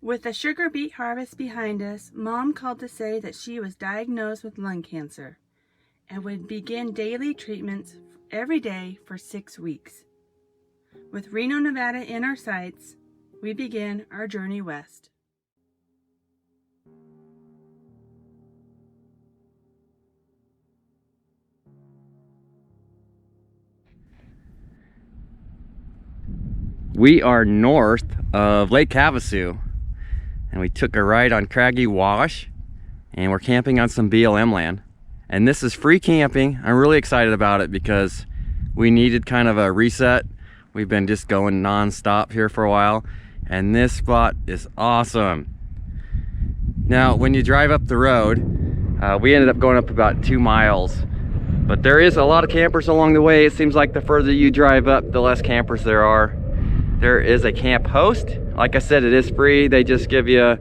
With the sugar beet harvest behind us, Mom called to say that she was diagnosed with lung cancer and would begin daily treatments every day for 6 weeks. With Reno, Nevada in our sights, we begin our journey west. We are north of Lake Havasu, and we took a ride on Craggy Wash, and we're camping on some BLM land. And this is free camping. I'm really excited about it because we needed kind of a reset. We've been just going non-stop here for a while, and this spot is awesome. Now, when you drive up the road, we ended up going up about 2 miles, but there is a lot of campers along the way. It seems like the further you drive up, the less campers there are. There is a camp host. Like I said, it is free. They just give you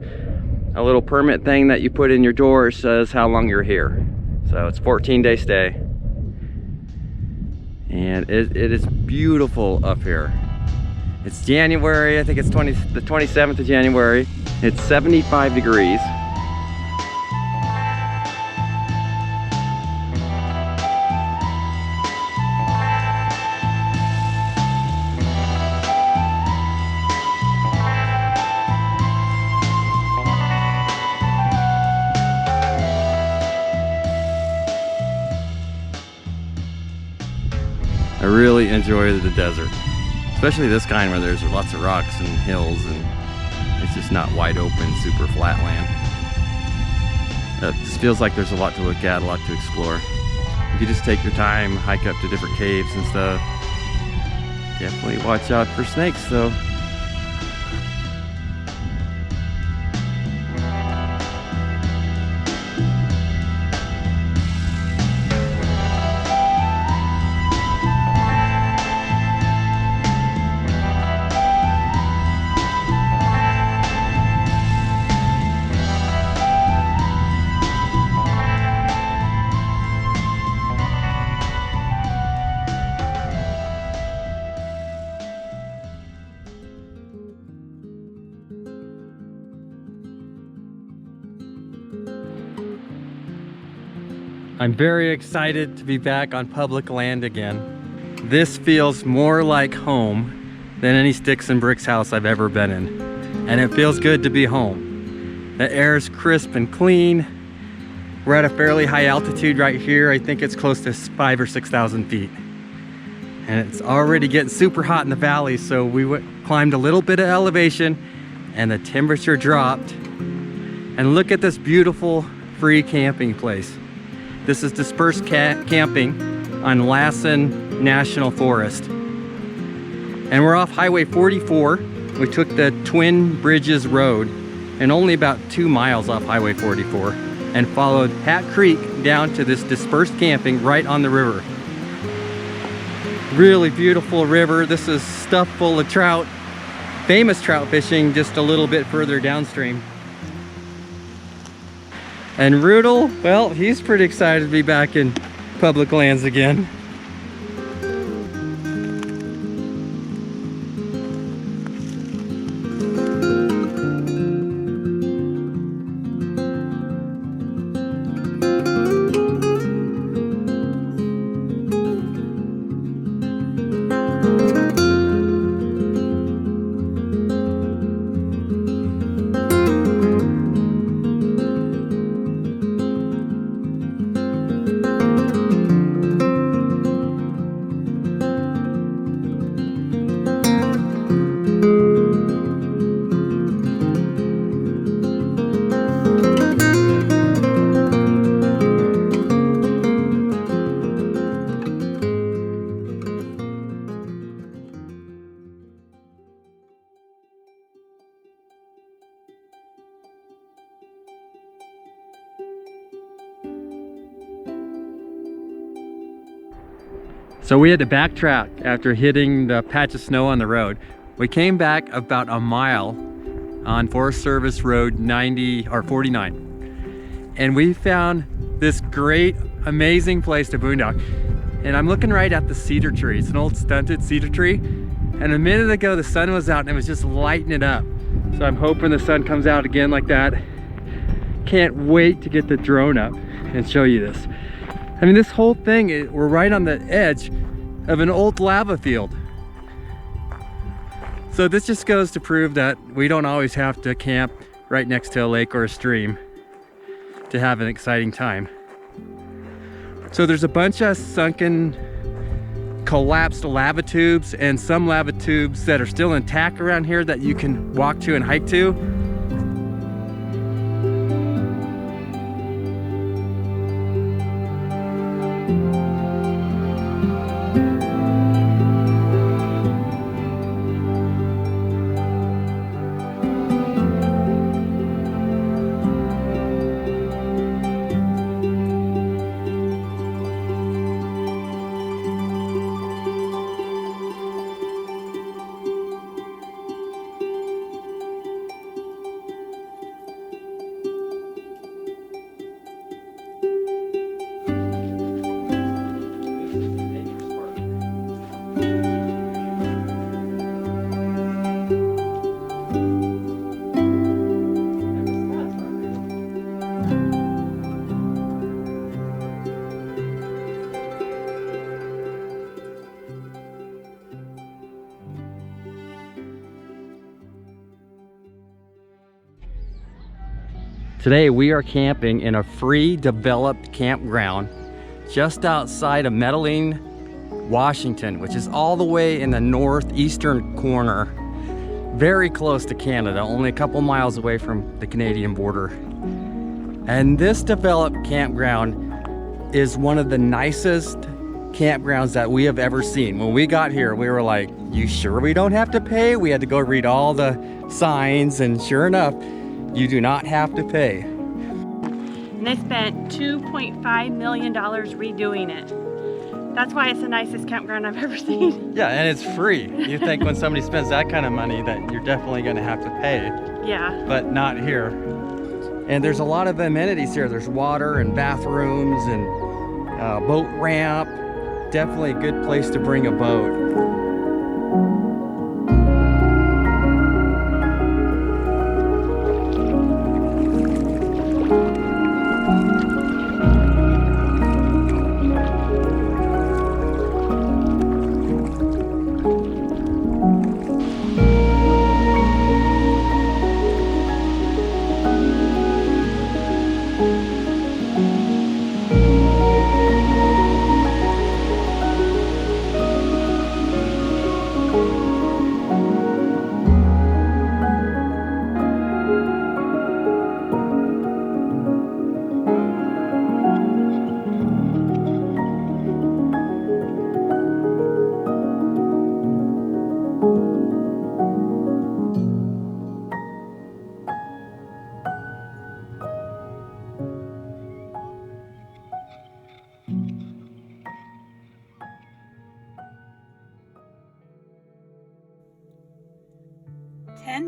a little permit thing that you put in your door. It says how long you're here. So it's 14-day stay. And it is beautiful up here. It's January, I think it's the 27th of January. It's 75 degrees. I really enjoy the desert, especially this kind where there's lots of rocks and hills and it's just not wide open, super flat land. It just feels like there's a lot to look at, a lot to explore. You can just take your time, hike up to different caves and stuff. Definitely watch out for snakes though. I'm very excited to be back on public land again. This feels more like home than any sticks and bricks house I've ever been in. And it feels good to be home. The air is crisp and clean. We're at a fairly high altitude right here. I think it's close to 5,000 or 6,000 feet. And it's already getting super hot in the valley, so we climbed a little bit of elevation and the temperature dropped. And look at this beautiful free camping place. This is dispersed camping on Lassen National Forest. And we're off Highway 44. We took the Twin Bridges Road and only about 2 miles off Highway 44 and followed Hat Creek down to this dispersed camping right on the river. Really beautiful river. This is stuffed full of trout. Famous trout fishing just a little bit further downstream. And Rudel, well, he's pretty excited to be back in public lands again. So we had to backtrack after hitting the patch of snow on the road. We came back about a mile on Forest Service Road 90 or 49. And we found this great, amazing place to boondock. And I'm looking right at the cedar tree. It's an old stunted cedar tree. And a minute ago, the sun was out and it was just lighting it up. So I'm hoping the sun comes out again like that. Can't wait to get the drone up and show you this. I mean, this whole thing, we're right on the edge of an old lava field. So this just goes to prove that we don't always have to camp right next to a lake or a stream to have an exciting time. So there's a bunch of sunken, collapsed lava tubes and some lava tubes that are still intact around here that you can walk to and hike to. Today we are camping in a free developed campground just outside of Medellin, Washington, which is all the way in the northeastern corner, very close to Canada, only a couple miles away from the Canadian border. And this developed campground is one of the nicest campgrounds that we have ever seen. When we got here, we were like, you sure we don't have to pay? We had to go read all the signs, and sure enough, you do not have to pay. And they spent $2.5 million redoing it. That's why it's the nicest campground I've ever seen. Yeah, and it's free. You think when somebody spends that kind of money that you're definitely gonna have to pay. Yeah. But not here. And there's a lot of amenities here. There's water and bathrooms and boat ramp. Definitely a good place to bring a boat.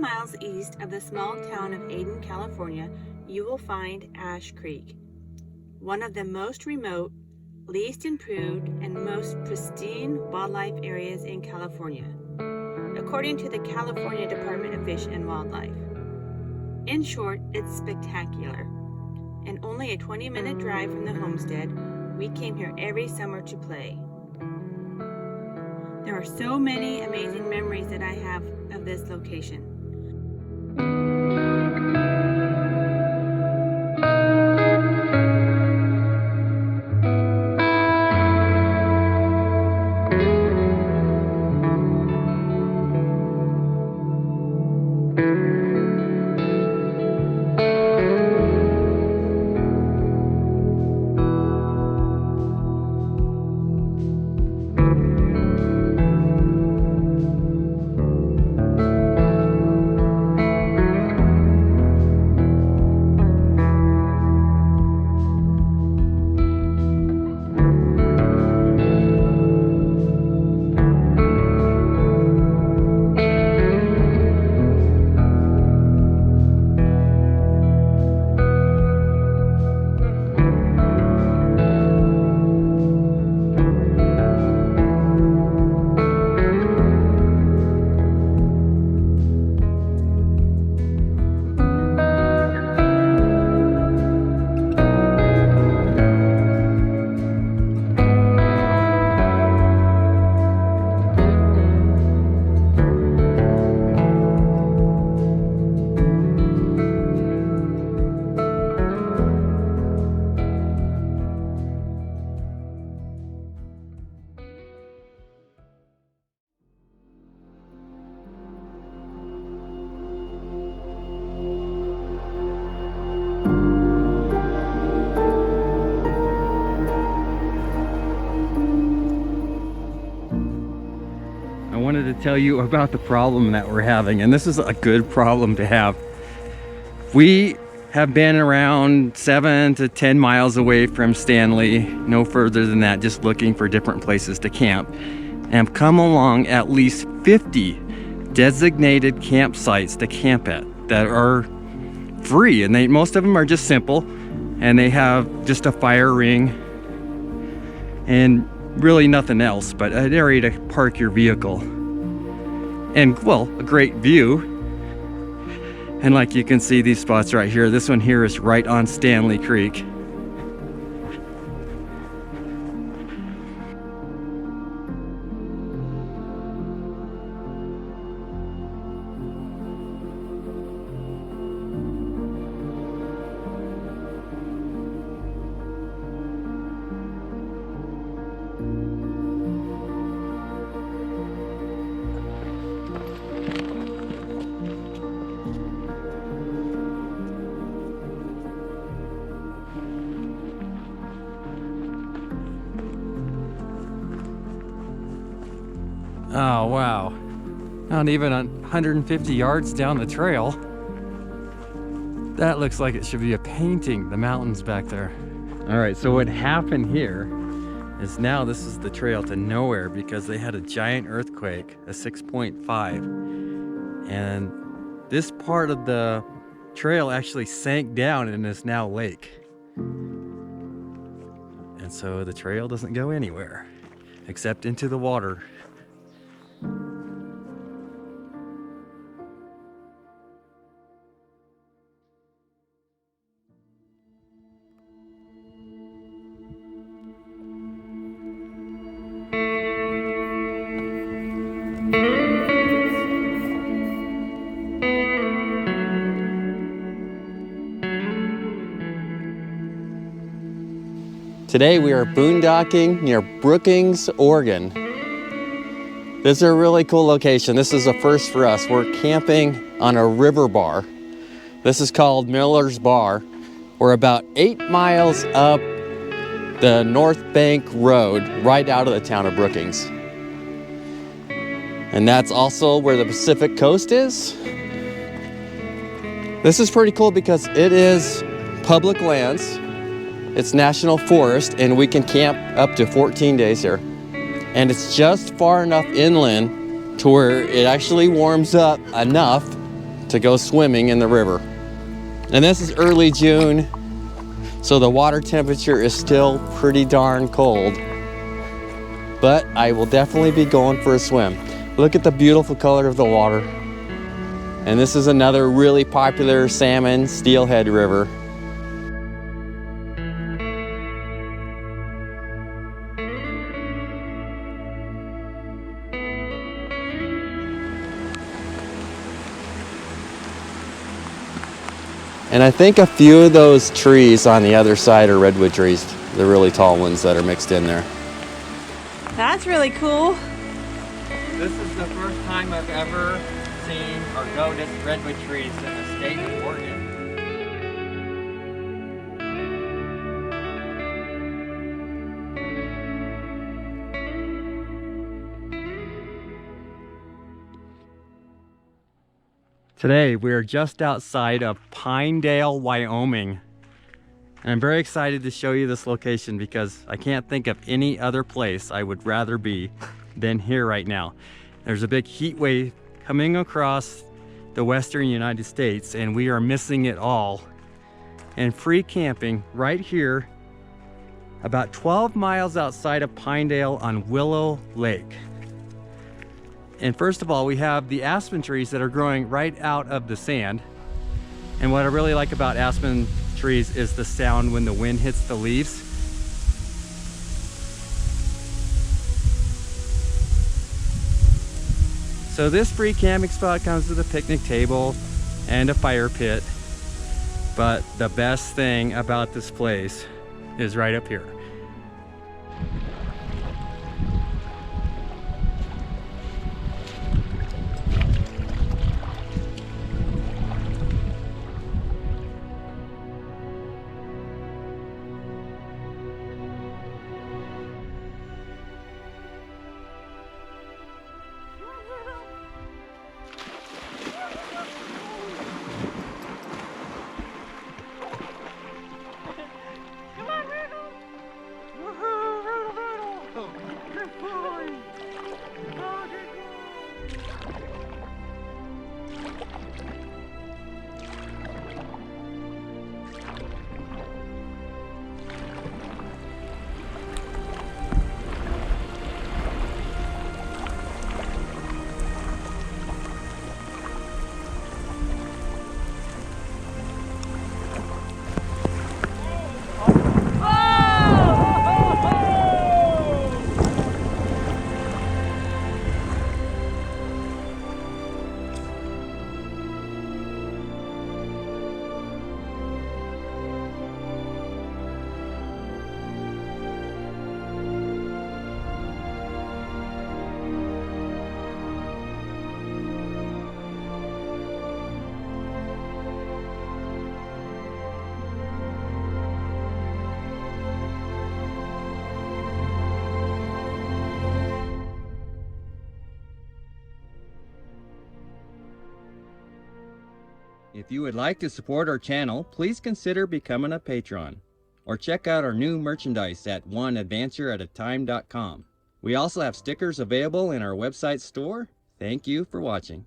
Miles east of the small town of Aden, California, you will find Ash Creek, one of the most remote, least improved, and most pristine wildlife areas in California, according to the California Department of Fish and Wildlife. In short, it's spectacular. And only a 20-minute drive from the homestead, we came here every summer to play. There are so many amazing memories that I have of this location. wanted to tell you about the problem that we're having, and this is a good problem to have. We have been around 7 to 10 miles away from Stanley, no further than that, just looking for different places to camp, and have come along at least 50 designated campsites to camp at that are free, and most of them are just simple, and they have just a fire ring and really nothing else but an area to park your vehicle and, well, a great view. And like you can see these spots right here, this one here is right on Stanley Creek. Oh wow, not even 150 yards down the trail. That looks like it should be a painting, the mountains back there. All right, so what happened here is now this is the trail to nowhere because they had a giant earthquake, a 6.5, and this part of the trail actually sank down and is now lake. And so the trail doesn't go anywhere except into the water. Today we are boondocking near Brookings, Oregon. This is a really cool location. This is a first for us. We're camping on a river bar. This is called Miller's Bar. We're about 8 miles up the North Bank Road right out of the town of Brookings. And that's also where the Pacific Coast is. This is pretty cool because it is public lands. It's national forest, and we can camp up to 14 days here. And it's just far enough inland to where it actually warms up enough to go swimming in the river. And this is early June, so the water temperature is still pretty darn cold. But I will definitely be going for a swim. Look at the beautiful color of the water. And this is another really popular salmon steelhead river. And I think a few of those trees on the other side are redwood trees, the really tall ones that are mixed in there. That's really cool. This is the first time I've ever seen or noticed redwood trees in the state of Oregon. Today we are just outside of Pinedale, Wyoming. And I'm very excited to show you this location because I can't think of any other place I would rather be than here right now. There's a big heat wave coming across the western United States and we are missing it all. And free camping right here, about 12 miles outside of Pinedale on Willow Lake. And first of all, we have the aspen trees that are growing right out of the sand. And what I really like about aspen trees is the sound when the wind hits the leaves. So this free camping spot comes with a picnic table and a fire pit. But the best thing about this place is right up here. If you would like to support our channel, please consider becoming a patron, or check out our new merchandise at oneadvantureatatime.com. We also have stickers available in our website store. Thank you for watching.